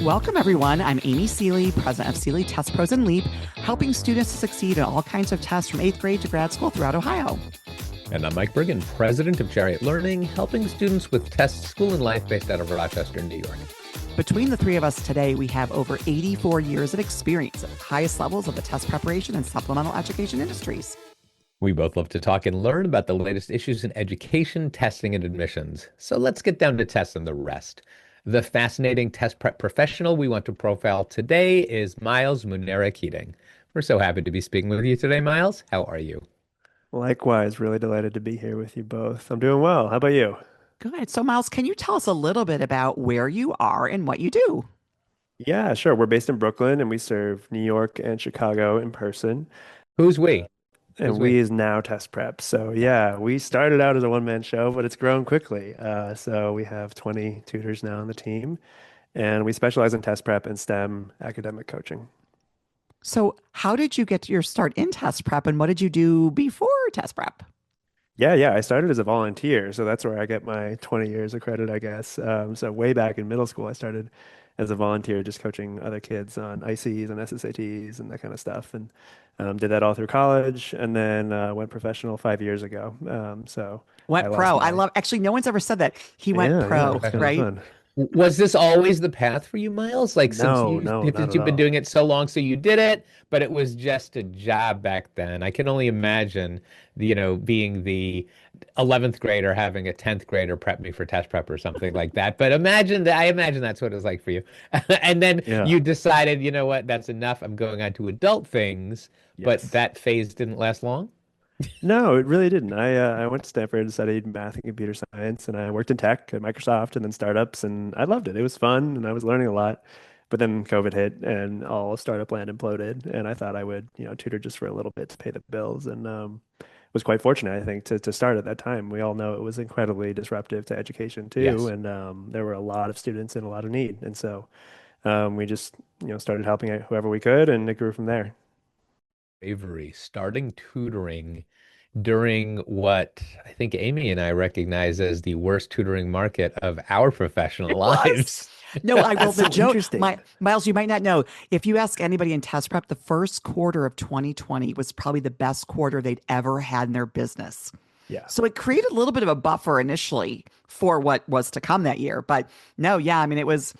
Welcome, everyone. I'm Amy Seeley, president of Seeley Test Pros and Leap, helping students to succeed in all kinds of tests from 8th grade to grad school throughout Ohio. And I'm Mike Brigham, president of Chariot Learning, helping students with tests, school, and life based out of Rochester, New York. Between the three of us today, we have over 84 years of experience at the highest levels of the test preparation and supplemental education industries. We both love to talk and learn about the latest issues in education, testing, and admissions. So let's get down to tests and the rest. The fascinating test prep professional we want to profile today is Myles Múnera-Keating. We're so happy to be speaking with you today, Myles. How are you? Likewise, really delighted to be here with you both. I'm doing well. How about you? Good. So, Myles, can you tell us a little bit about where you are and what you do? Yeah, sure. We're based in Brooklyn and we serve New York and Chicago in person. Who's we? And we is now Test Prep. So yeah, we started out as a one-man show, but it's grown quickly. So we have 20 tutors now on the team, and we specialize in test prep and STEM academic coaching. So, how did you get your start in test prep, and what did you do before test prep? Yeah. I started as a volunteer, so that's where I get my 20 years of credit, I guess. So way back in middle school, I started as a volunteer, just coaching other kids on ICs and SSATs and that kind of stuff, and did that all through college, and then went professional 5 years ago. So Went pro. I love. Actually, no one's ever said that. He went pro, it's kind of right? fun. Was this always the path for you, Myles? Like, No, not since at you've been all. doing it so long, so you did it, but it was just a job back then. I can only imagine, being the 11th grader having a 10th grader prep me for test prep or something like that. But I imagine that's what it was like for you. And then Yeah. you decided, you know what, that's enough. I'm going on to adult things, but Yes. that phase didn't last long. No, it really didn't. I went to Stanford and studied math and computer science, and I worked in tech at Microsoft and then startups, and I loved it. It was fun, and I was learning a lot. But then COVID hit, and all startup land imploded, and I thought I would, tutor just for a little bit to pay the bills, and was quite fortunate, I think, to start at that time. We all know it was incredibly disruptive to education too, Yes. and there were a lot of students in a lot of need, and so we just, started helping out whoever we could, and it grew from there. Bravery, starting tutoring during what I think Amy and I recognize as the worst tutoring market of our professional It was. lives. No, I will. That's The so joke, interesting. Myles, you might not know. If you ask anybody in test prep, the first quarter of 2020 was probably the best quarter they'd ever had in their business. Yeah. So it created a little bit of a buffer initially for what was to come that year. But no, yeah, I mean, it was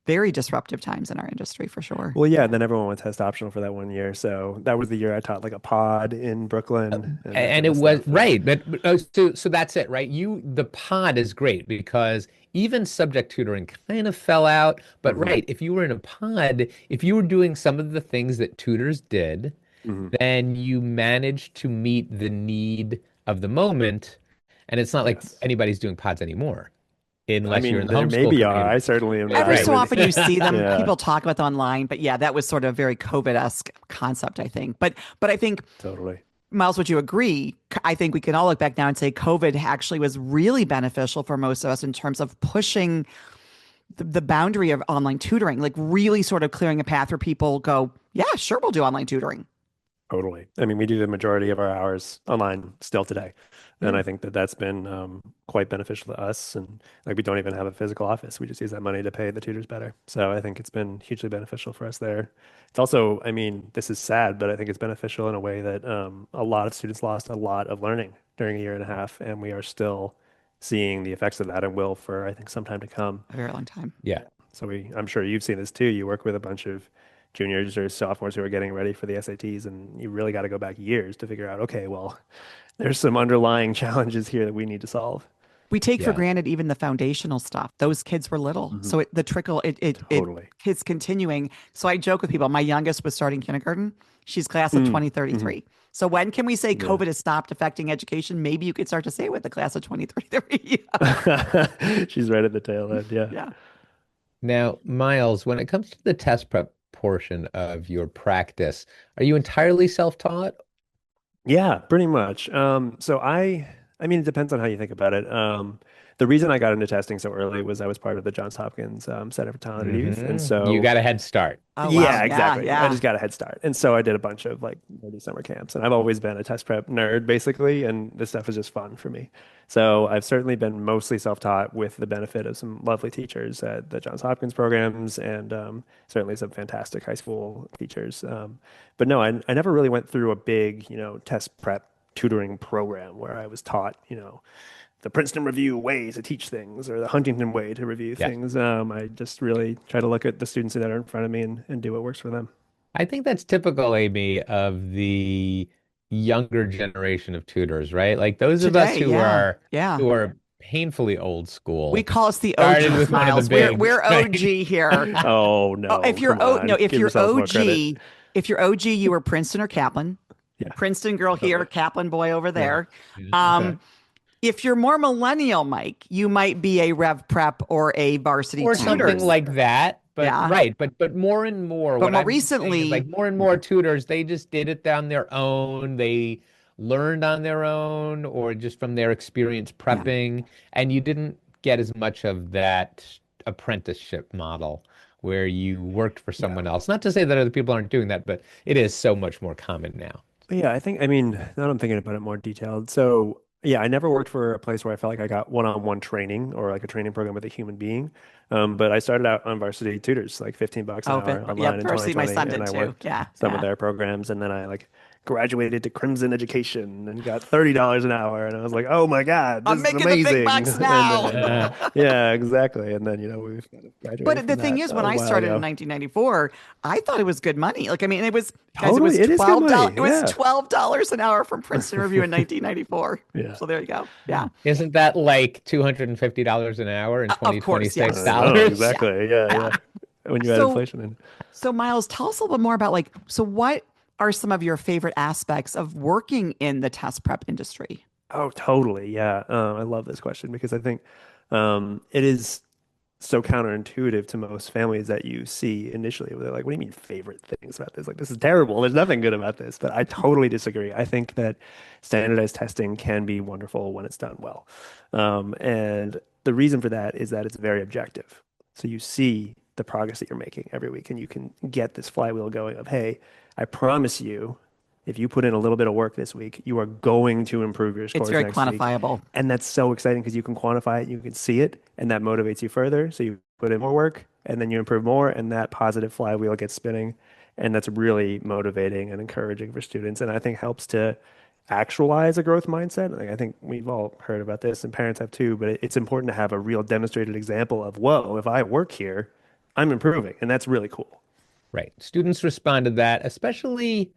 very disruptive times in our industry for sure. Well, yeah, and then everyone went test optional for that one year. So that was the year I taught like a pod in Brooklyn and that And kind it of was stuff. And right, so that's it, right? The pod is great because even subject tutoring kind of fell out. But hmm right, if you were in a pod, if you were doing some of the things that tutors did, hmm then you managed to meet the need of the moment. And it's not like Yes. anybody's doing pods anymore, I unless you're in mean, the there homeschool maybe are. community. I certainly am Every not. It so was, often you see them, yeah, people talk about them online, but yeah, that was sort of a very COVID-esque concept, I think. But I think, totally. Miles, would you agree? I think we can all look back now and say COVID actually was really beneficial for most of us in terms of pushing the boundary of online tutoring, like really sort of clearing a path where people go, yeah, sure, we'll do online tutoring. Totally. I mean, we do the majority of our hours online still today. And Yeah. I think that that's been quite beneficial to us. And like, we don't even have a physical office. We just use that money to pay the tutors better. So I think it's been hugely beneficial for us there. It's also, I mean, this is sad, but I think it's beneficial in a way that a lot of students lost a lot of learning during a year and a half. And we are still seeing the effects of that and will for, I think, some time to come. A very long time. Yeah. So I'm sure you've seen this too. You work with a bunch of juniors or sophomores who are getting ready for the SATs, and you really got to go back years to figure out, okay, well, there's some underlying challenges here that we need to solve. We take for Yeah. granted even the foundational stuff. Those kids were little, hmm so the trickle it Totally. is continuing. So I joke with people. My youngest was starting kindergarten. She's class of Mm-hmm. 2033. So when can we say Yeah. COVID has stopped affecting education? Maybe you could start to say it with the class of 2033. She's right at the tail end. Yeah. Yeah. Now, Miles, when it comes to the test prep portion of your practice, are you entirely self-taught? Yeah, pretty much. So I mean, it depends on how you think about it. the reason I got into testing so early was I was part of the Johns Hopkins Center for Talented Youth. And You so, got a head start. Oh, wow. yeah, Yeah. exactly. I Yeah. just got a head start. And so I did a bunch of like nerdy summer camps. And I've always been a test prep nerd, basically. And this stuff is just fun for me. So I've certainly been mostly self-taught with the benefit of some lovely teachers at the Johns Hopkins programs and certainly some fantastic high school teachers. But no, I never really went through a big, test prep tutoring program where I was taught, the Princeton Review way to teach things or the Huntington way to review Yeah. things. I just really try to look at the students that are in front of me and do what works for them. I think that's typical, Amy, of the younger generation of tutors, right? Like those of us Today. Yeah. Yeah. who are painfully old We school, call us the started OGs, with one of the Miles. We're bigs, we're right? OG here. Oh Oh, no, come no, on, if give you're yourselves more credit. OG, if you're OG, you were Princeton or Kaplan. Yeah, Princeton girl here, totally. Kaplan boy over Yeah. there. Yeah. Okay. Um, if you're more millennial, Mike, you might be a Rev Prep or a varsity Or something tutor. like that. But Yeah. right, but more and more, But what more I'm saying is like recently, more and more tutors, they just did it on their own. They learned on their own or just from their experience yeah, prepping, and you didn't get as much of that apprenticeship model where you worked for Yeah. someone else. Not to say that other people aren't doing that, but it is so much more common now. But yeah, I mean, now that I'm thinking about it more detailed. So, yeah, I never worked for a place where I felt like I got one-on-one training or like a training program with a human being. But I started out on varsity tutors, like 15 bucks an oh, hour yeah, online in varsity, my 2020, son and did I too. worked Yeah, some of yeah. their programs, and then I like graduated to Crimson Education and got $30 an hour, and I was like, oh my God, I'm this is making the big amazing. bucks And now. then, yeah, exactly. And then, we've kind of graduated But the from thing that is, when a I while started in ago. 1994, I thought it was good money. Like, I mean, it was, guys, it Totally, was it is good $12. money. It was Yeah. $12 an hour from Princeton Review in 1994. Yeah. So there you go. Yeah. Isn't that like $250 an hour in Of course, yes. I know, $2026? Yeah. exactly. Yeah, Yeah. yeah. When you add So, inflation in. so Miles, tell us a little bit more about like, so what are some of your favorite aspects of working in the test prep industry? Oh, totally. Yeah. I love this question because I think it is so counterintuitive to most families that you see initially. They're like, what do you mean favorite things about this? Like, this is terrible. There's nothing good about this. But I totally disagree. I think that standardized testing can be wonderful when it's done well. And the reason for that is that it's very objective. So you see the progress that you're making every week, and you can get this flywheel going of, hey, I promise you, if you put in a little bit of work this week, you are going to improve your It's scores very next week. quantifiable. And that's so exciting because you can quantify it, you can see it, and that motivates you further. So you put in more work and then you improve more, and that positive flywheel gets spinning. And that's really motivating and encouraging for students. And I think helps to actualize a growth mindset. Like I think we've all heard about this and parents have too, but it's important to have a real demonstrated example of, whoa, if I work here, I'm improving. And that's really cool. Right. Students respond to that, especially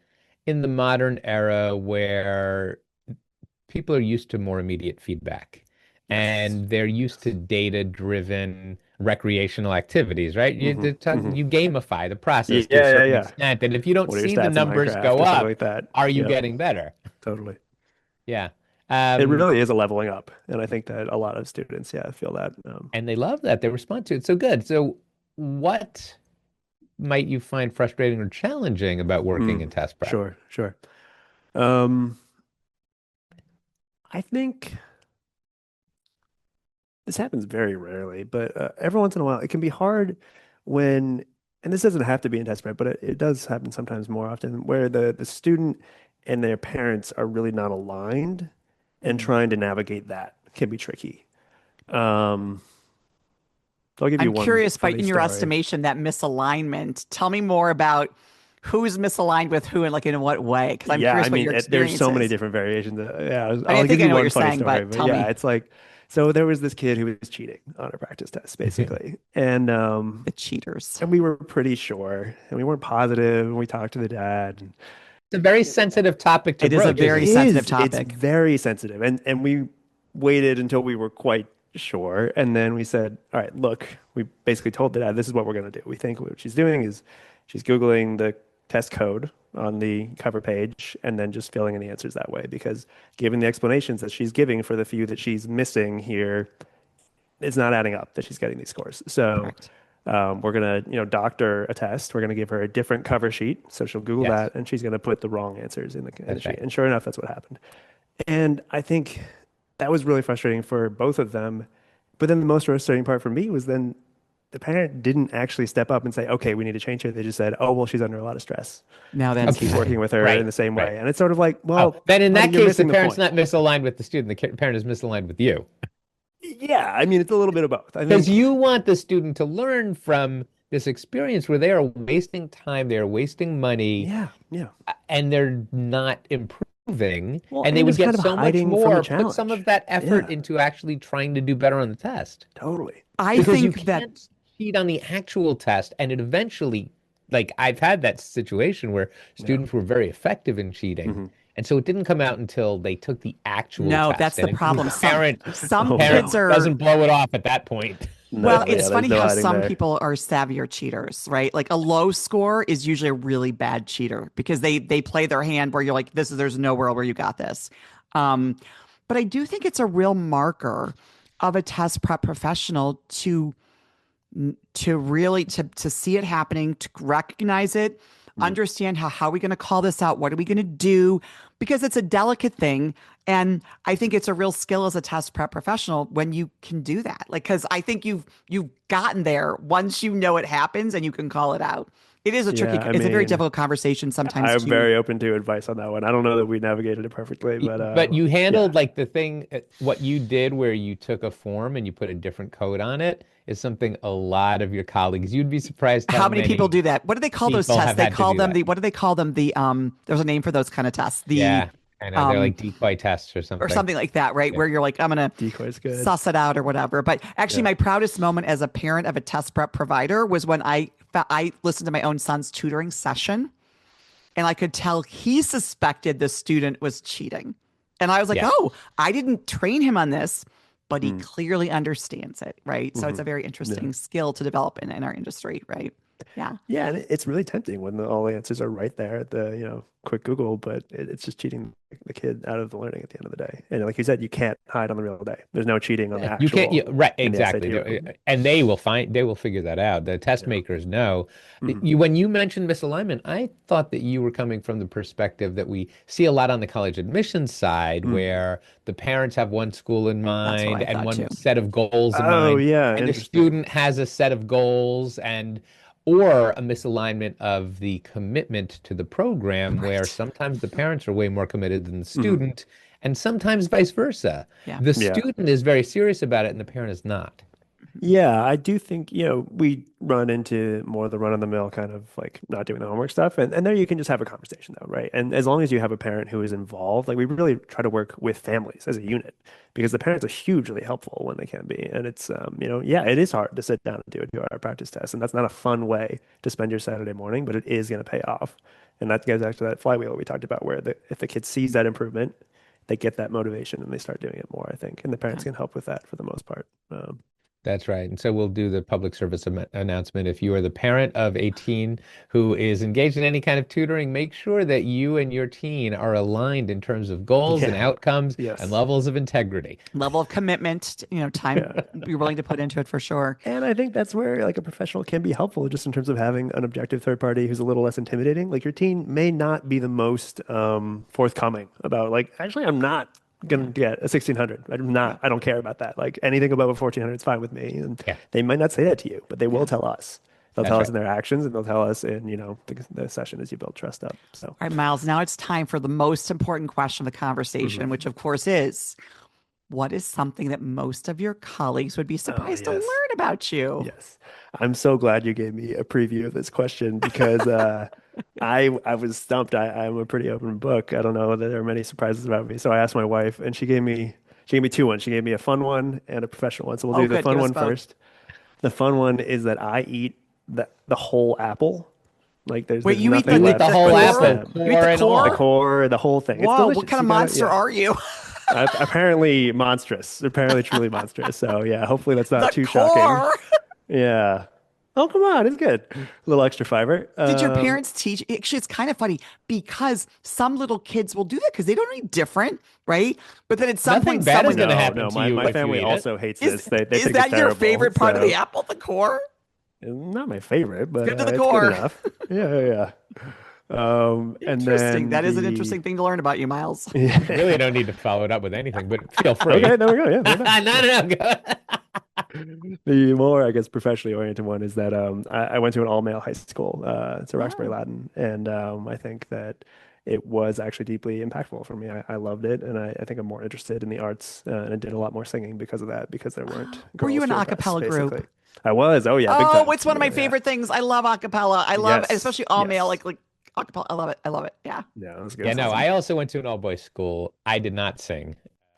in the modern era where people are used to more immediate feedback Yes. and they're used to data-driven recreational activities, right? Hmm. Hmm. You gamify the Yeah, process to a yeah, certain yeah. extent. And if you don't What are your see the stats in numbers Minecraft go or something up, like that? are you Yep, getting better? totally. Yeah. It Um, really is a leveling up. And I think that a lot of students, yeah, feel that. and they love that. They respond to it. So good. So what might you find frustrating or challenging about working in test prep? Sure, sure. Um, I think this happens very rarely, but every once in a while, it can be hard when, and this doesn't have to be in test prep, but it does happen sometimes more often, where the student and their parents are really not aligned, and Mm. trying to navigate that can be tricky. Um, so I'll give you I'm one curious, by funny in your story. estimation, that misalignment. Tell me more about who's misaligned with who and like in what way, because I'm Yeah, curious I what mean, your there's experience so many is. different variations. Yeah, I mean, I I'll give think I you know what one you're funny saying, story, but but tell yeah, me. it's like, so there was this kid who was cheating on a practice test, basically, The cheaters. and we were pretty sure, and we weren't positive, and we talked to the dad. And It's a very sensitive topic to It is a broach, isn't very it it? sensitive is, it's topic. very sensitive, and we waited until we were quite sure, and then we said, all right, look, we basically told the dad, this is what we're going to do. We think what she's doing is she's Googling the test code on the cover page and then just filling in the answers that way because given the explanations that she's giving for the few that she's missing here, it's not adding up that she's getting these scores. So Correct. we're gonna, doctor a test. We're gonna give her a different cover sheet, so she'll Google Yes, that, and she's gonna put the wrong answers in the that's sheet. right. And sure enough, that's what happened. And I think that was really frustrating for both of them But then the most frustrating part for me was then the parent didn't actually step up and say, okay, we need to change her. They just said, oh, well, she's under a lot of stress. Now Let's that's keep funny. working with her in Right, the same right. way. And it's sort of like, Oh, well, then in buddy, that you're case, the missing the parent's point. not misaligned with the student. The parent is misaligned with you. Yeah, I mean, it's a little bit of both. I Because think, you want the student to learn from this experience where they are wasting time, they are wasting money, yeah, yeah. and they're not improving, Well, and they and would just get kind of so much hiding from the more, put some of challenge. that effort Yeah, into actually trying to do better on the test. totally. I Because you think that can't cheat on the actual test, and it eventually, like I've had that situation where Yeah. students were very effective in cheating, Hmm. and so it didn't come out until they took the actual no, test, that's the and if problem. the parent Some Oh parent kids no. are doesn't blow it off at that point. well, No, yeah, it's there's funny no how hiding some there. people are savvier cheaters, right? Like a low score is usually a really bad cheater because they play their hand where you're like, there's nowhere where you got this. Um, but I do think it's a real marker of a test prep professional to really to see it happening, to recognize it, Mm. understand how are we going to call this out? What are we going to do? Because it's a delicate thing. And I think it's a real skill as a test prep professional when you can do that. Like, because I think you've gotten there once you know it happens and you can call it out. It is a Yeah, I it's a very mean, difficult conversation sometimes I'm to very open to advice on that one. I don't know that we navigated it perfectly, but But you yeah, handled like the thing, what you did where you took a form and you put a different code on it is something a lot of your colleagues, you'd be surprised how how many people many do that? What do they call those people tests? have They had to call do them that. the what do they call them? The there's a name for those kind of tests. The Yeah, I know. They're um like decoy tests or or something. something like that, right? Yeah. Where you're like, I'm gonna decoy's good. suss it out or whatever. But actually, Yeah. my proudest moment as a parent of a test prep provider was when I listened to my own son's tutoring session, and I could tell he suspected the student was cheating, and I was like, Yeah. oh, I didn't train him on this, but he Mm. clearly understands it, right? So it's Hmm. a very Yeah. interesting skill to develop in our industry, right? Yeah. Yeah, and it's really tempting when all the answers are right there at the, quick Google, but it's just cheating the kid out of the learning at the end of the day. And like you said, you can't hide on the real day. There's no cheating on the You can't, actual right, in the exactly. SAT. And they will figure that out. The test Yeah. makers know. Hmm. When you mentioned misalignment, I thought that you were coming from the perspective that we see a lot on the college admissions side, Mm. where the parents have one school in That's what mind I and thought too. one set of goals in Oh mind, yeah, and the interesting. student has a set of goals and or a misalignment of the commitment to the program, where Right. sometimes the parents are way more committed than the Hmm. student, and sometimes vice versa. Yeah. The Yeah. student is very serious about it and the parent is not. Yeah, I do think, we run into more of the run-of-the-mill kind of like not doing the homework stuff. And there you can just have a conversation though, right? And as long as you have a parent who is involved, like we really try to work with families as a unit because the parents are hugely helpful when they can be. And it's, yeah, it is hard to sit down and do a 2-hour practice test. And that's not a fun way to spend your Saturday morning, but it is going to pay off. And that goes back to that flywheel we talked about where if the kid sees that improvement, they get that motivation and they start doing it more, I think. And the parents Okay. can help with that for the most part. That's right. And so we'll do the public service announcement. If you are the parent of a teen who is engaged in any kind of tutoring, make sure that you and your teen are aligned in terms of goals and Yeah. outcomes and Yes. levels of integrity. Level of commitment, time Yeah. you're willing to put into it for sure. And I think that's where like a professional can be helpful just in terms of having an objective third party who's a little less intimidating. Like your teen may not be the most forthcoming about like, actually, I'm not gonna get a 1600. I don't care about that. Like anything above a 1400 is fine with me. And Yeah, they might not say that to you, but they will Yeah. tell us. They'll that's tell us right. in their actions and they'll tell us in, the session as you build trust up. So, All right, Miles, now it's time for the most important question of the conversation, mhm. which of course is what is something that most of your colleagues would be Oh, surprised to yes. learn about you? Yes. I'm so glad you gave me a preview of this question because I was stumped. I'm a pretty open book. I don't know that there are many surprises about me. So I asked my wife and she gave me two ones. She gave me a fun one and a professional one. So we'll Oh, do the good. fun Give us one both. first. The fun one is that I eat the whole apple. Like Wait, there's you eat nothing You eat left the the whole but the core? apple, stem. You eat core the and The core? all. core, the whole thing. It's Whoa, what delicious. kind of You gotta, monster yeah. are you? Apparently monstrous. Apparently truly monstrous. So yeah, hopefully that's not The too shocking. core. Yeah. Oh, come on. It's good. A little extra fiber. Did your parents teach? Actually, it's kind of funny because some little kids will do that because they don't eat different, right? But then at some Nothing point, bad is someone going to No, happen no. to My, you my if you family eat it. also hates is this. They is think it's that your terrible. favorite part of the So apple, the core? not my favorite, but Good to the it's good core. enough. Yeah, yeah, yeah. And Interesting. then That is an the interesting thing to learn about you, Miles. Really don't need to follow it up with anything, but feel free. okay, there we go. Yeah, we're No, done. no, no. Go. The more, I guess, professionally oriented one is that I went to an all-male high school, to Roxbury Oh. Latin, and I think that it was actually deeply impactful for me. I loved it, and I think I'm more interested in the arts, and I did a lot more singing because of that, because there weren't Were you girls in to an a impress, cappella group? basically. I was, oh yeah, big Oh, time. it's one of my Yeah, yeah. favorite things. I love a cappella. I love, Yes, especially all male, yes. like a cappella. I love it. I love it. Yeah, Yeah, that was Yeah, good. that's no, awesome. I also went to an all-boys school. I did not sing,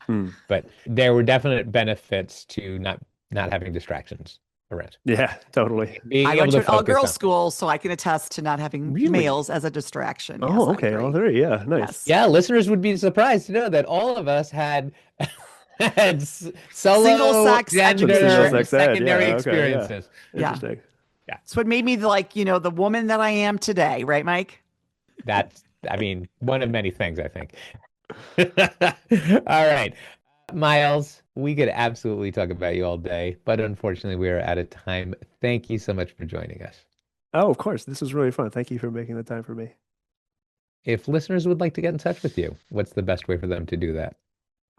Hmm. but there were definite benefits to not having distractions around. Yeah, totally. Being I able went to to an all focus girls on things. school, so I can attest to not having Really? males as a distraction. Yes, Oh, I okay, all agree. three. Yeah, nice. Yes. Yeah, listeners would be surprised to know that all of us had had Single solo sex Some single gender education. sex ed. secondary Yeah, okay, yeah. experiences. Yeah. Interesting. Yeah, It's what made me like, the woman that I am today, right, Mike? that's, I mean, one of many things, I think. All right. Miles, we could absolutely talk about you all day, but unfortunately, we are out of time. Thank you so much for joining us. Oh, of course. This was really fun. Thank you for making the time for me. If listeners would like to get in touch with you, what's the best way for them to do that?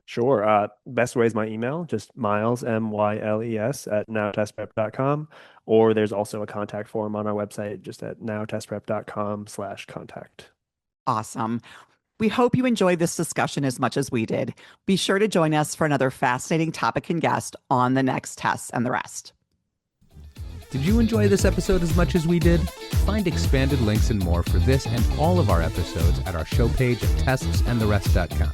Sure. Best way is my email, just Myles, Myles at nowtestprep.com. Or there's also a contact form on our website, just at nowtestprep.com/contact. Awesome. We hope you enjoyed this discussion as much as we did. Be sure to join us for another fascinating topic and guest on the next Tests and the Rest. Did you enjoy this episode as much as we did? Find expanded links and more for this and all of our episodes at our show page at testsandtherest.com.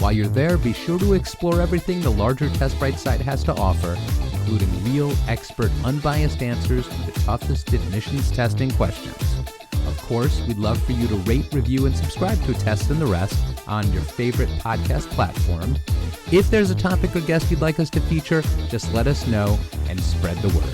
While you're there, be sure to explore everything the larger TestBright site has to offer, including real, expert, unbiased answers to the toughest admissions testing questions. Of course, we'd love for you to rate, review, and subscribe to Tests and the Rest on your favorite podcast platform. If there's a topic or guest you'd like us to feature, just let us know and spread the word.